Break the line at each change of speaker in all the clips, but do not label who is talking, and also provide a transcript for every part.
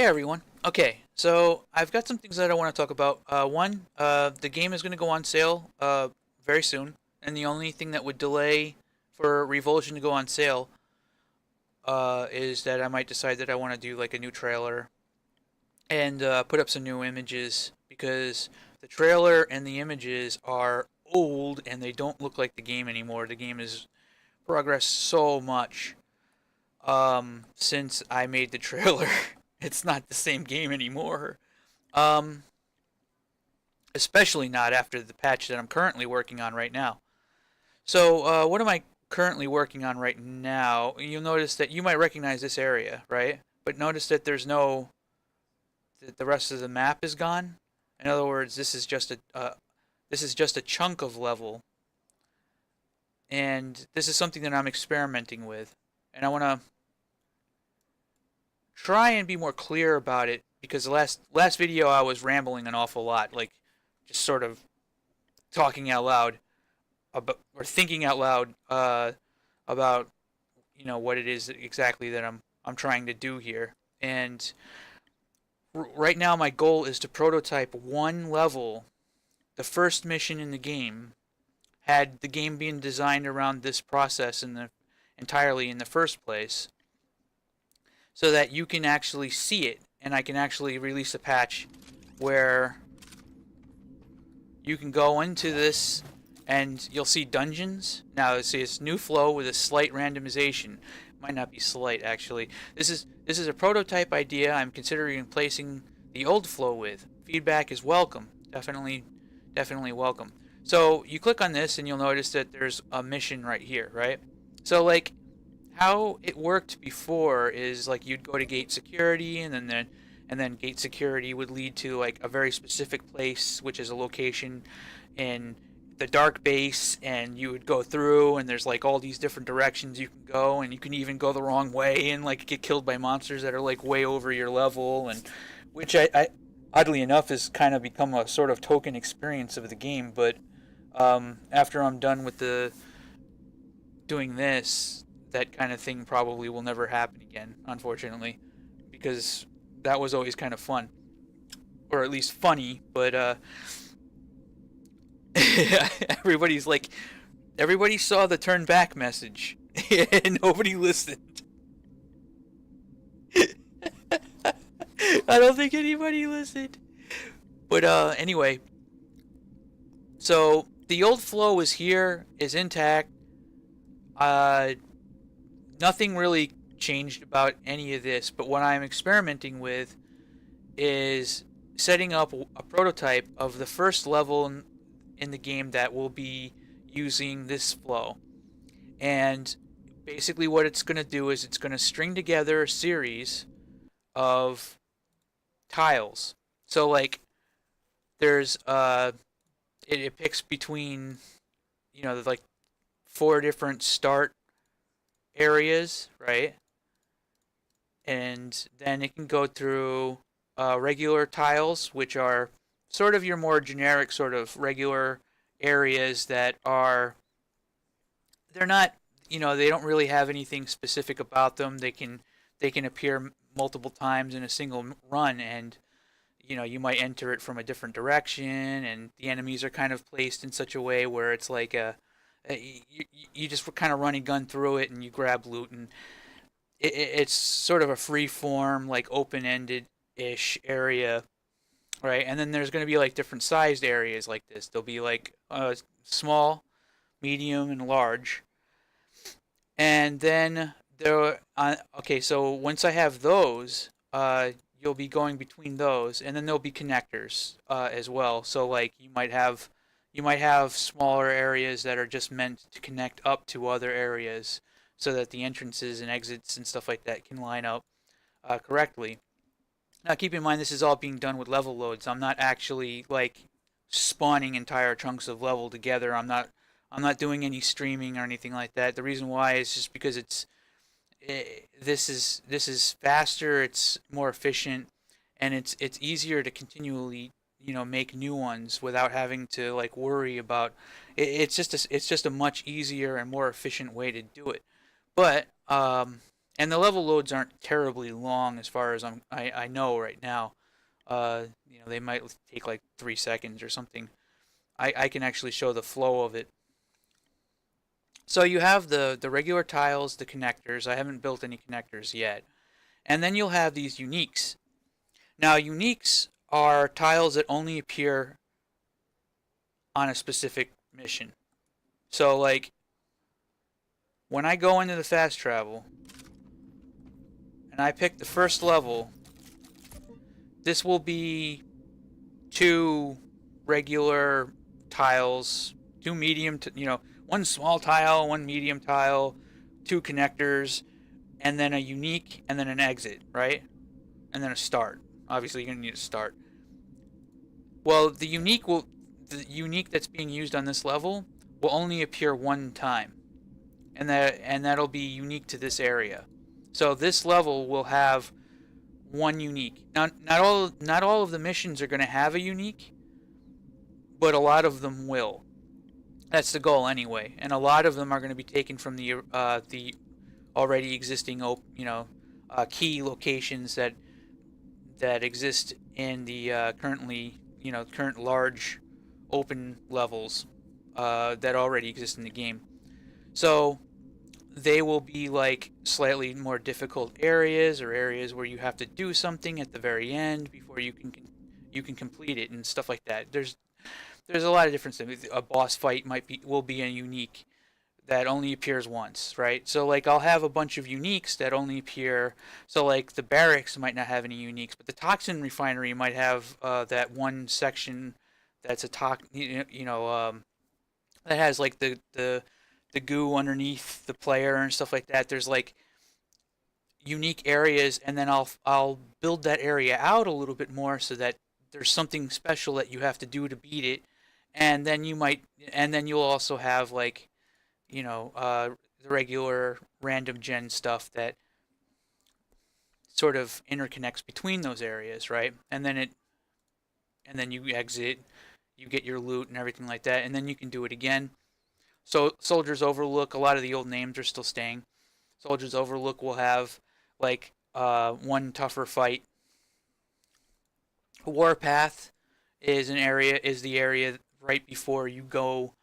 Hey everyone. Okay, so I've got some things that I want to talk about. One, the game is going to go on sale very soon, and the only thing that would delay for Revulsion to go on sale is that I might decide that I want to do like a new trailer and put up some new images because the trailer and the images are old and they don't look like the game anymore. The game has progressed so much since I made the trailer. It's not the same game anymore. Um, Especially not after the patch that I'm currently working on right now. So, what am I currently working on right now? You'll notice that you might recognize this area, right? But notice that that the rest of the map is gone. In other words, this is just a chunk of level, and this is something that I'm experimenting with, and I want to try and be more clear about it because the last video I was rambling an awful lot, like just sort of talking out loud about or thinking out loud about what it is exactly that I'm trying to do here. And right now my goal is to prototype one level, the first mission in the game, had the game been designed around this process entirely in the first place, so that you can actually see it and I can actually release a patch where you can go into this and you'll see dungeons. Now, see, it's new flow with a slight randomization. Might not be slight, actually. This is a prototype idea I'm considering placing the old flow with. Feedback is welcome. Definitely welcome. So you click on this and you'll notice that there's a mission right here, right? So like how it worked before is like you'd go to gate security and then gate security would lead to like a very specific place, which is a location in the dark base, and you would go through and there's like all these different directions you can go, and you can even go the wrong way and like get killed by monsters that are like way over your level, and which I oddly enough has kind of become a sort of token experience of the game. But after I'm done with the doing this, that kind of thing probably will never happen again, unfortunately, because that was always kind of fun, or at least funny. But everybody's like, everybody saw the turn back message, and nobody listened. I don't think anybody listened. But anyway, so the old flow is here, is intact. Uh, Nothing really changed about any of this, but what I'm experimenting with is setting up a prototype of the first level in the game that will be using this flow. And basically what it's going to do is it's going to string together a series of tiles. So like there's it picks between like four different start areas, right? And then it can go through regular tiles, which are sort of your more generic sort of regular areas that are, they're not, they don't really have anything specific about them. They can appear multiple times in a single run, and you might enter it from a different direction, and the enemies are kind of placed in such a way where it's like you just kind of run and gun through it and you grab loot, and it's sort of a free form, like open-ended ish area, right? And then there's going to be like different sized areas like this. There'll be like small, medium, and large. And then okay, so once I have those, you'll be going between those, and then there'll be connectors as well. So like you might have smaller areas that are just meant to connect up to other areas, so that the entrances and exits and stuff like that can line up correctly. Now, keep in mind this is all being done with level loads. I'm not actually like spawning entire chunks of level together. I'm not doing any streaming or anything like that. The reason why is just because this is faster, it's more efficient, and it's easier to continually make new ones without having to like worry about it's just a much easier and more efficient way to do it. But and the level loads aren't terribly long as far as I know right now. They might take like 3 seconds or something. I can actually show the flow of it. So you have the regular tiles, the connectors. I haven't built any connectors yet. And then you'll have these uniques. Now, uniques are tiles that only appear on a specific mission. So, like, when I go into the fast travel and I pick the first level, this will be 2 regular tiles, 2 medium, one small tile, 1 medium tile, 2 connectors, and then a unique, and then an exit, right? And then a start. Obviously, you're gonna need a start. Well, the unique that's being used on this level will only appear 1 time, and that'll be unique to this area. So this level will have 1 unique. Now, not all of the missions are going to have a unique, but a lot of them will. That's the goal anyway, and a lot of them are going to be taken from the already existing key locations that exist in the current large open levels that already exist in the game. So they will be like slightly more difficult areas, or areas where you have to do something at the very end before you can complete it and stuff like that. There's a lot of different things. A boss fight will be a unique that only appears once, right? So like I'll have a bunch of uniques that only appear. So like the barracks might not have any uniques, but the toxin refinery might have that one section that's that has like the goo underneath the player and stuff like that. There's like unique areas, and then I'll build that area out a little bit more so that there's something special that you have to do to beat it, and then you'll also have like the regular random gen stuff that sort of interconnects between those areas, right? And then you exit, you get your loot and everything like that, and then you can do it again. So Soldier's Overlook, a lot of the old names are still staying. Soldier's Overlook will have like one tougher fight. Warpath is the area right before you go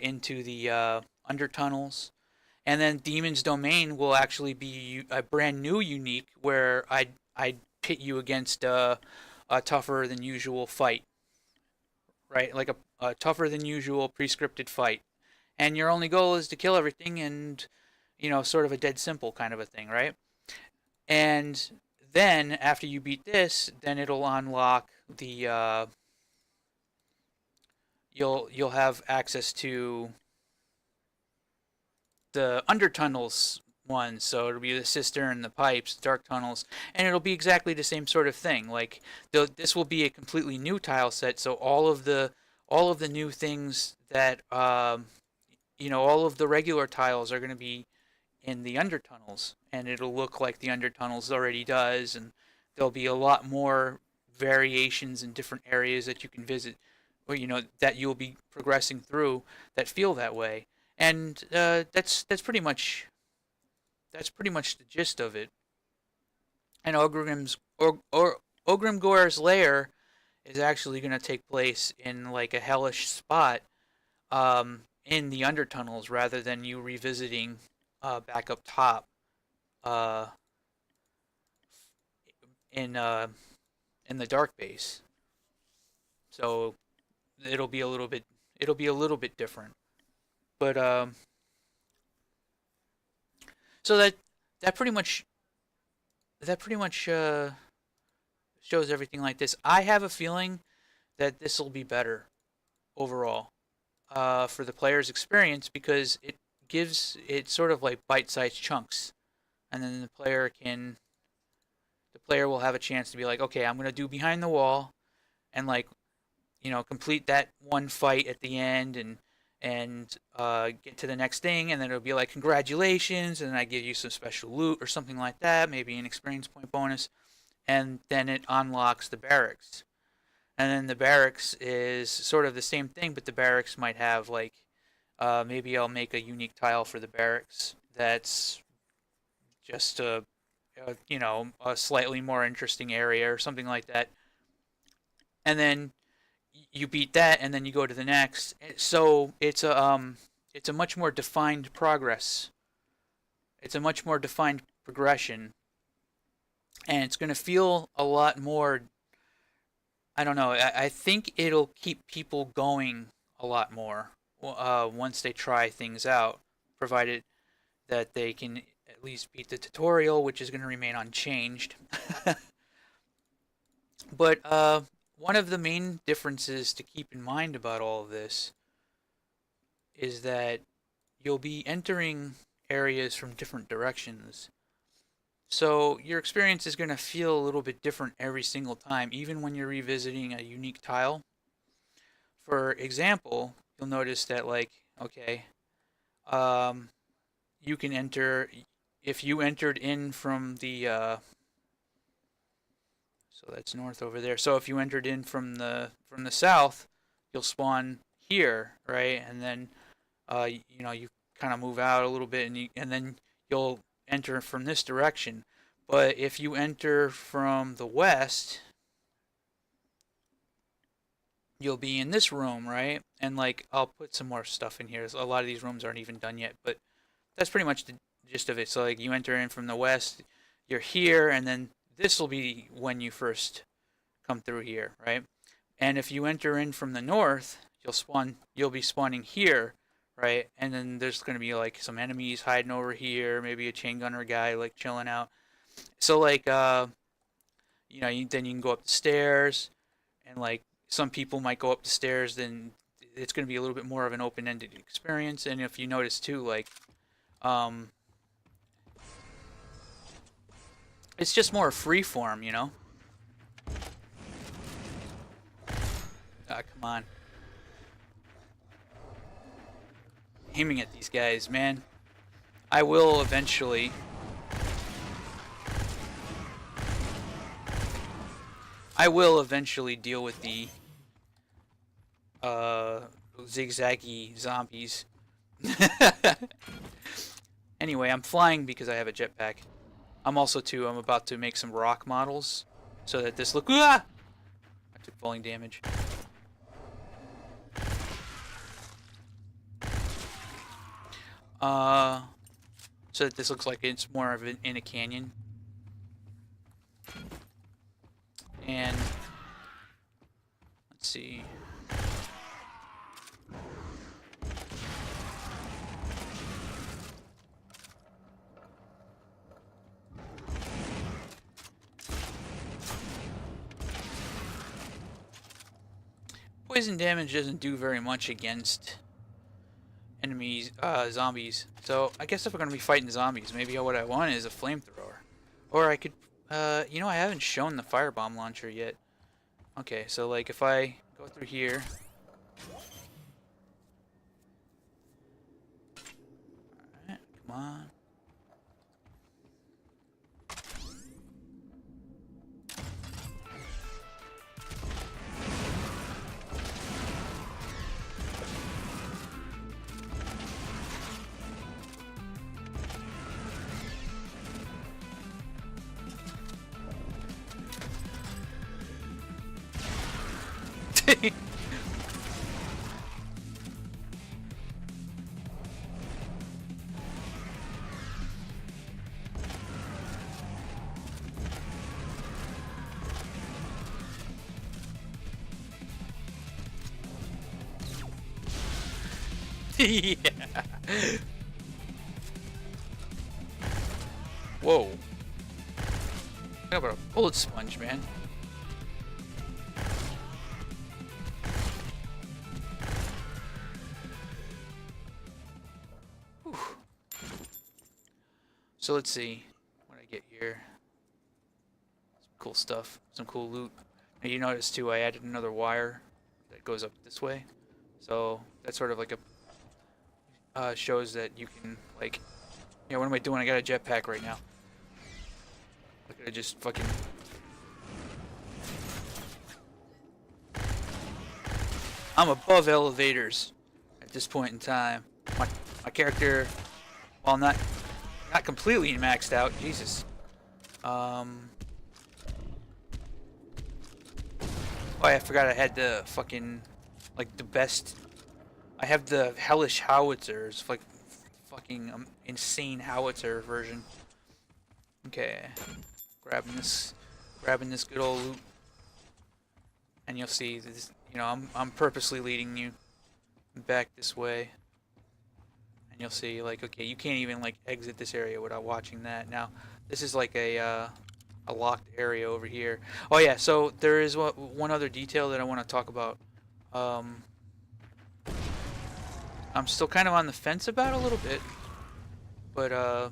into the undertunnels. And then Demon's Domain will actually be a brand new unique where I'd pit you against a tougher than usual fight, right? Like a tougher than usual pre-scripted fight. And your only goal is to kill everything, and sort of a dead simple kind of a thing, right? And then after you beat this, then it'll unlock the you'll have access to the undertunnels one. So it'll be the cistern, the pipes, dark tunnels, and it'll be exactly the same sort of thing. Like this will be a completely new tile set, so all of the new things that all of the regular tiles are going to be in the undertunnels, and it'll look like the undertunnels already does, and there'll be a lot more variations in different areas that you can visit, or that you'll be progressing through that feel that way. And that's pretty much the gist of it. And Ogrimgor's lair is actually going to take place in like a hellish spot in the undertunnels, rather than you revisiting back up top in the dark base. So it'll be a little bit different. But so that pretty much shows everything like this. I have a feeling that this will be better overall for the player's experience, because it gives it sort of like bite-sized chunks, and then the player will have a chance to be like, okay, I'm gonna do behind the wall, and like complete that one fight at the end, and get to the next thing, and then it'll be like, congratulations, and then I give you some special loot or something like that, maybe an experience point bonus, and then it unlocks the barracks. And then the barracks is sort of the same thing, but the barracks might have like maybe I'll make a unique tile for the barracks that's just you know, a slightly more interesting area or something like that. And then you beat that, and then you go to the next. So it's a much more defined progress. It's a much more defined progression, and it's going to feel a lot more. I don't know. I think it'll keep people going a lot more once they try things out, provided that they can at least beat the tutorial, which is going to remain unchanged. But one of the main differences to keep in mind about all of this is that you'll be entering areas from different directions. So your experience is going to feel a little bit different every single time, even when you're revisiting a unique tile. For example, you'll notice that, like, okay, you can enter, if you entered in from the, so that's north over there. So if you entered in from the south, you'll spawn here, right? And then, you know, you kind of move out a little bit, and then you'll enter from this direction. But if you enter from the west, you'll be in this room, right? And like, I'll put some more stuff in here. A lot of these rooms aren't even done yet, but that's pretty much the gist of it. So like, you enter in from the west, you're here, and then this will be when you first come through here, right? And if you enter in from the north, you'll be spawning here, right? And then there's going to be like some enemies hiding over here, maybe a chain gunner guy like chilling out. So like, you know, then you can go up the stairs, and like, some people might go up the stairs, then it's going to be a little bit more of an open-ended experience. And if you notice too, like, it's just more freeform, you know? Ah, come on. Aiming at these guys, man. I will eventually. I will eventually deal with the zigzaggy zombies. Anyway, I'm flying because I have a jetpack. I'm about to make some rock models so that this look. Ah! I took falling damage. So that this looks like it's more of in a canyon. And let's see. Poison damage doesn't do very much against enemies, zombies. So I guess if we're gonna be fighting zombies, maybe what I want is a flamethrower, or I could, you know, I haven't shown the firebomb launcher yet. Okay, so like if I go through here. Alright, come on. Yeah. Whoa. How about a bullet sponge, man? Whew. So let's see what I get here. Some cool stuff, some cool loot. Now you notice too, I added another wire that goes up this way. So that's sort of like a shows that you can, like, yeah, what am I doing? I got a jetpack right now. Look at it, just fucking. I'm above elevators at this point in time. My character, while not Not completely maxed out. Jesus. Oh, I forgot I had the fucking, like, the best. I have the hellish howitzers, like, fucking insane howitzer version. Okay, grabbing this, grabbing this good old loot, and you'll see this. You know, I'm purposely leading you back this way, and you'll see, like, okay, you can't even like exit this area without watching that. Now, this is like a locked area over here. Oh yeah, so there is one other detail that I want to talk about. Um, I'm still kind of on the fence about a little bit, but a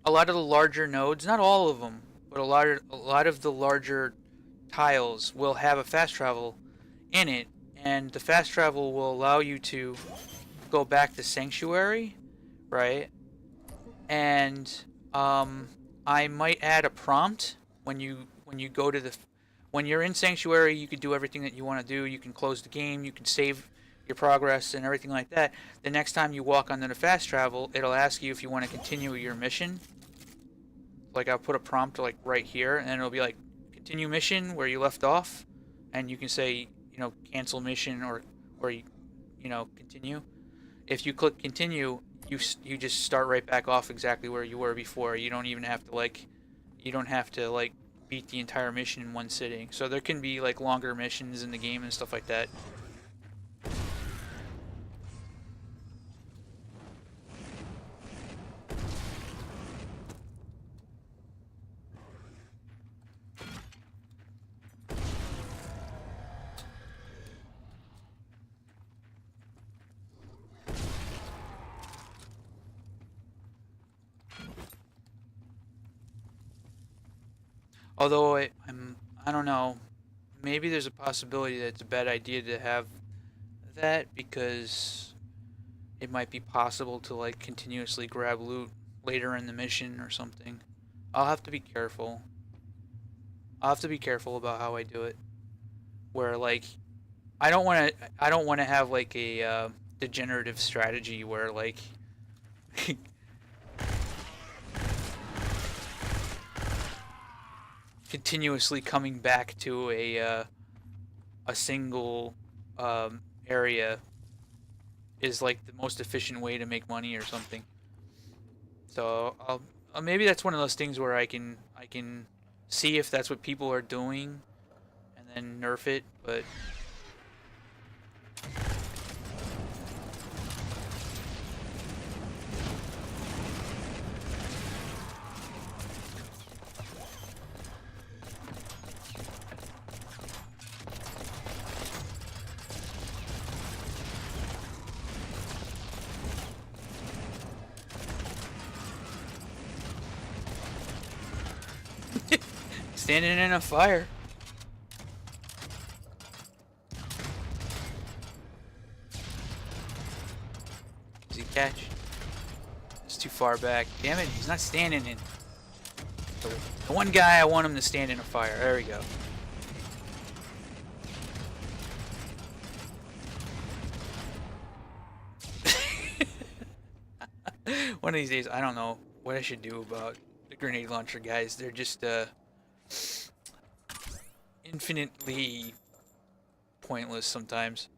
lot of the larger nodes, not all of them, but a lot of the larger tiles will have a fast travel in it, and the fast travel will allow you to go back to Sanctuary, right? And I might add a prompt when you go to the when you're in Sanctuary. You could do everything that you want to do. You can close the game. You can save your progress and everything like that. The next time you walk onto the fast travel, it'll ask you if you want to continue your mission. Like I'll put a prompt like right here, and it'll be like continue mission where you left off, and you can say cancel mission or continue. If you click continue, you just start right back off exactly where you were before. You don't have to beat the entire mission in one sitting. So there can be like longer missions in the game and stuff like that. Although I don't know, maybe there's a possibility that it's a bad idea to have that because it might be possible to like continuously grab loot later in the mission or something. I'll have to be careful. I'll have to be careful about how I do it. Where like I don't want to have like a degenerative strategy where like continuously coming back to a single area is like the most efficient way to make money or something. So maybe that's one of those things where I can see if that's what people are doing and then nerf it. But standing in a fire. Does he catch? It's too far back. Damn it, he's not standing in. The one guy I want him to stand in a fire. There we go. One of these days, I don't know what I should do about the grenade launcher guys. They're just infinitely pointless sometimes.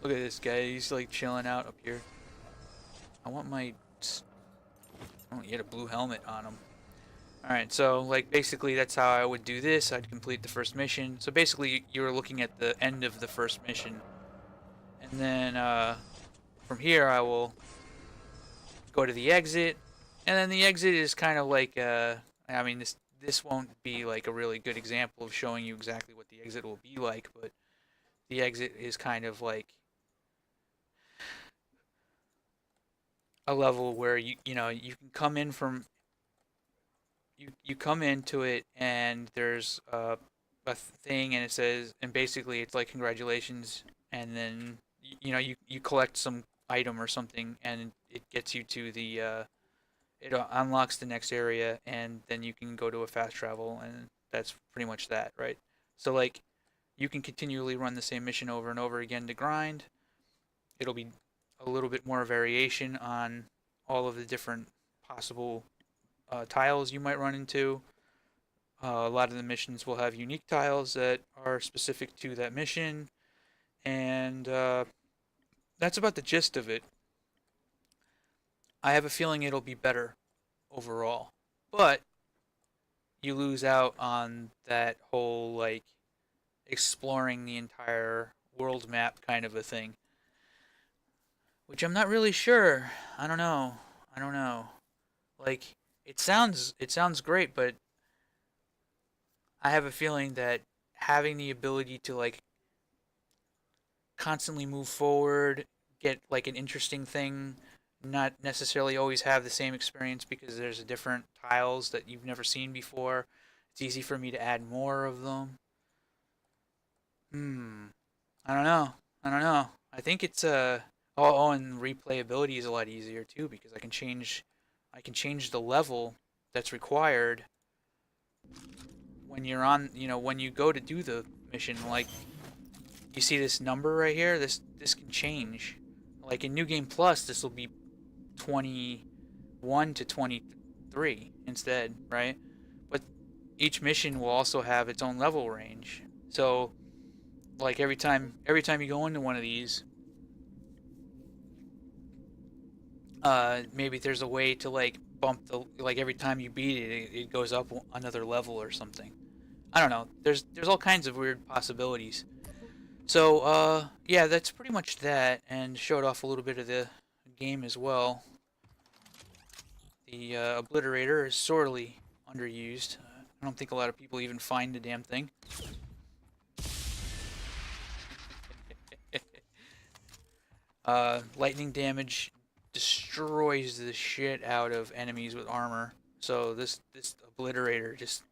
Look at this guy. He's like chilling out up here. I want my... Oh, he had a blue helmet on him. Alright, so like basically that's how I would do this. I'd complete the first mission. So basically you were looking at the end of the first mission. And then from here I will go to the exit. And then the exit is kind of like I mean this won't be like a really good example of showing you exactly what the exit will be like, but the exit is kind of like a level where you can come in from you come into it and there's a thing and it says, and basically it's like congratulations, and then you collect some item or something and it gets you to the it unlocks the next area, and then you can go to a fast travel, and that's pretty much that, right? So like you can continually run the same mission over and over again to grind. It'll be a little bit more variation on all of the different possible tiles you might run into. A lot of the missions will have unique tiles that are specific to that mission, and that's about the gist of it. I have a feeling it'll be better overall, but you lose out on that whole like exploring the entire world map kind of a thing, which I'm not really sure. I don't know. I don't know. Like it sounds great, but I have a feeling that having the ability to like constantly move forward, get like an interesting thing, not necessarily always have the same experience because there's different tiles that you've never seen before. It's easy for me to add more of them. Hmm. I don't know. I don't know. I think it's and replayability is a lot easier too because I can change the level that's required when you're on, when you go to do the mission. Like you see this number right here, this can change. Like in New Game Plus, this will be 21 to 23 instead, right? But each mission will also have its own level range. So like every time you go into one of these, maybe there's a way to like bump the like every time you beat it, it goes up another level or something. I don't know. There's all kinds of weird possibilities. So yeah, that's pretty much that, and showed off a little bit of the game as well. The obliterator is sorely underused. I don't think a lot of people even find the damn thing. Lightning damage destroys the shit out of enemies with armor. So this obliterator just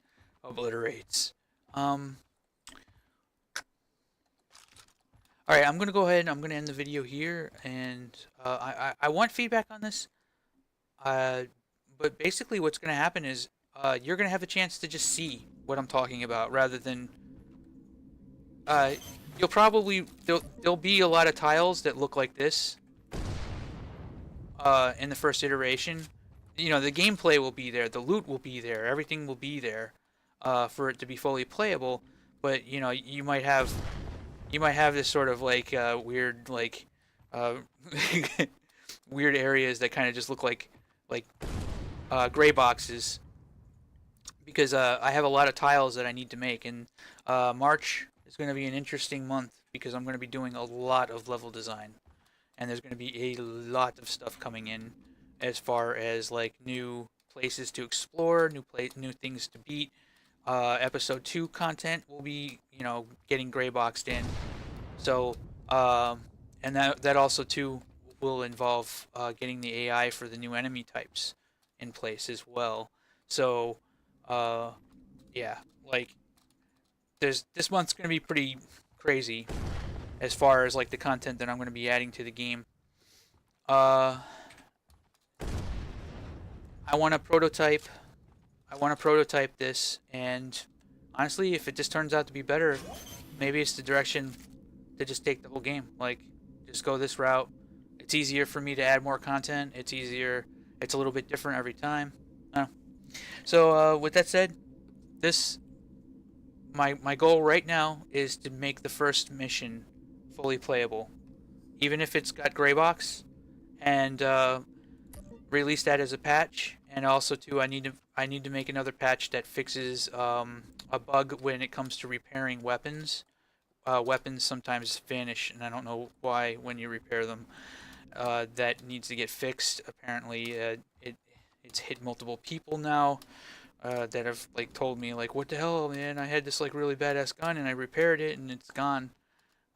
obliterates. All right, I'm gonna go ahead and I'm gonna end the video here, and I want feedback on this. Uh, but basically, what's gonna happen is you're gonna have a chance to just see what I'm talking about, rather than uh, you'll probably there'll be a lot of tiles that look like this in the first iteration. The gameplay will be there, the loot will be there, everything will be there for it to be fully playable. But you might have this sort of like weird like uh, weird areas that kind of just look like gray boxes because I have a lot of tiles that I need to make, and March is going to be an interesting month because I'm going to be doing a lot of level design, and there's going to be a lot of stuff coming in as far as like new places to explore, new things to beat. Episode 2 content will be, getting gray boxed in. So, and that also too will involve getting the AI for the new enemy types in place as well. So, uh, yeah, like this month's gonna be pretty crazy as far as like the content that I'm gonna be adding to the game. Uh, I want to prototype. I want to prototype this, and honestly, if it just turns out to be better, maybe it's the direction to just take the whole game. Like, just go this route. It's easier for me to add more content. It's easier. It's a little bit different every time. So, with that said, this my goal right now is to make the first mission fully playable, even if it's got gray box, and release that as a patch. And also too, I need to make another patch that fixes a bug when it comes to repairing weapons. Weapons sometimes vanish, and I don't know why when you repair them. That needs to get fixed. Apparently, it's hit multiple people now that have like told me like, what the hell, man? I had this like really badass gun and I repaired it and it's gone.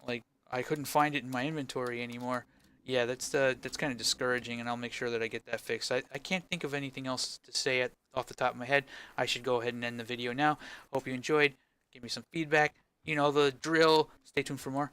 Like I couldn't find it in my inventory anymore. Yeah, that's kind of discouraging, and I'll make sure that I get that fixed. I can't think of anything else to say off the top of my head. I should go ahead and end the video now. Hope you enjoyed. Give me some feedback. You know the drill. Stay tuned for more.